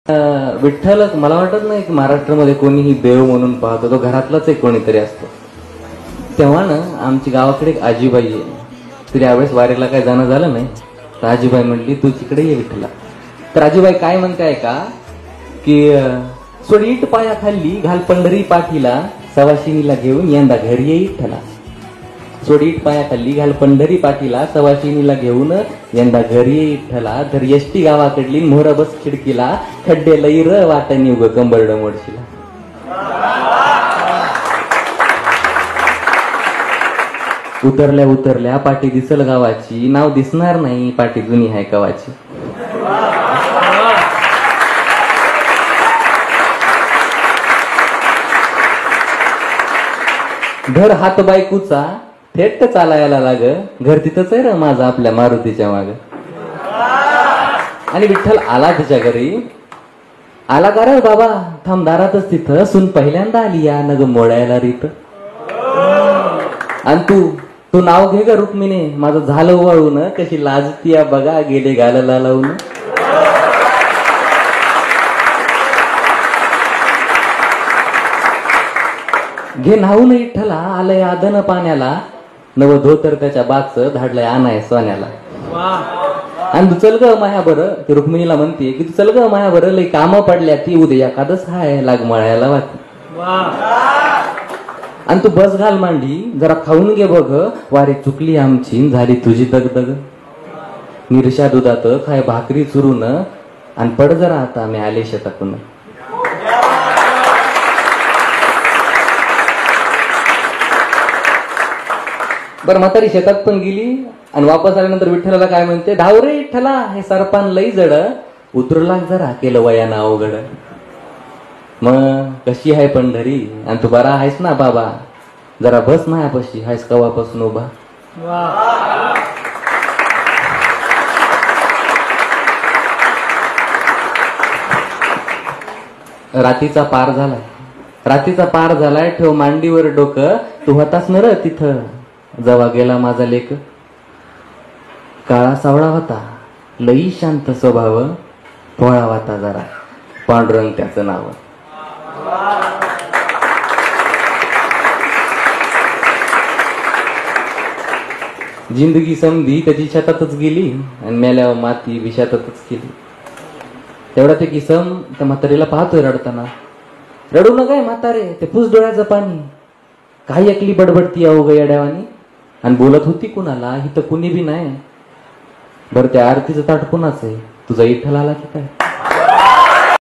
विठ्ठल मला वाटत नाही की महाराष्ट्रामध्ये कोणीही देव म्हणून पाहतो, तो घरातलाच एक कोणीतरी असतो. तेव्हा ना आमची गावाकडे एक आजीबाई आहे. तर यावेळेस वारीला काय जाणं झालं नाही, तर आजीबाई म्हणली तू तिकडे ये विठ्ठला. तर आजीबाई काय म्हणते का की सोडीट पाया खाल्ली घाल पंढरी पाठीला, सवाशिनीला घेऊन यंदा घरी ये विठ्ठला. सोडीट पाया खाल्ली घाल पंढरी पाठीला, सवाशिनीला घेऊन यंदा घरी ये विठ्ठला. तर यष्टी गावाकडली मोहर बस खिडकीला, खड्डे लईर वाटणी उग कंबरड मोडशीला. उतरल्या उतरल्या पाठी दिसल गावाची, नाव दिसणार नाही पाठी जुनी हाय कवाची. घर हात बायकूचा थेट चालायला लाग, घर तिथंच आहे र माझा आपल्या मारुतीच्या माग. आणि विठ्ठल आला तिच्या घरी. आला का रे बाबा, थांब दारातच तिथं, सून पहिल्यांदा आली या नग मोडायला रीत. आणि तू नाव घे ग रुक्मिणी, माझं झालं वळून, कशी लाजती बघा गेले गालाला लावून. घे नाहून विठ्ठला आलंय आदन पाण्याला, नव धोतर त्याच्या बाच धाडलंय आणाय सोन्याला. आणि तू चल ग माया बरं, ती रुक्मिणीला म्हणते की तू चल ग माया बरं, लई कामं पडल्या ती उद्या एखादच हाय लाग मळायला वाट. आणि तू बस घाल मांडी जरा खाऊन घे बघ, वारी चुकली आमची झाली तुझी दगदग. निरशा दुधात खाय भाकरी चुरून, आणि पड जरा आता मी आले शेतातून. बर म्हातारी शेतात पण गेली आणि वापस आल्यानंतर विठ्ठलाला काय म्हणते, धाव रे विठ्ठला हे सरपान लई जड, उतरला जरा केलं वयाना अवघड. मग कशी आहे पंढरी, आणि तू बरा आहेस ना बाबा, जरा बस मायापाशी आहेस कवापासून उभा. रातीचा पार झालाय, रातीचा पार झालाय, ठेव मांडीवर डोकं, तू होतास न र तिथं जवा गेला माझा लेक. काळा सावळा होता लई शांत स्वभाव, पोळा होता जरा पांडुरंग त्याचं नाव. जिंदगी समधी त्याची शेतातच गेली, आणि मेल्यावर माती विषातातच केली. तेवढा ते किसम त्या म्हातारीला पाहतोय रडताना. रडू नका म्हातारे, ते फुस डोळ्याचं पाणी, काही एकली बडबडती अवघ येड्यावानी. आणि बोलत होती कुणाला, इथं कुणी बी नाही. बरं त्या आरतीचं ताट कुणाच आहे, तुझा विठ्ठल आला की काय.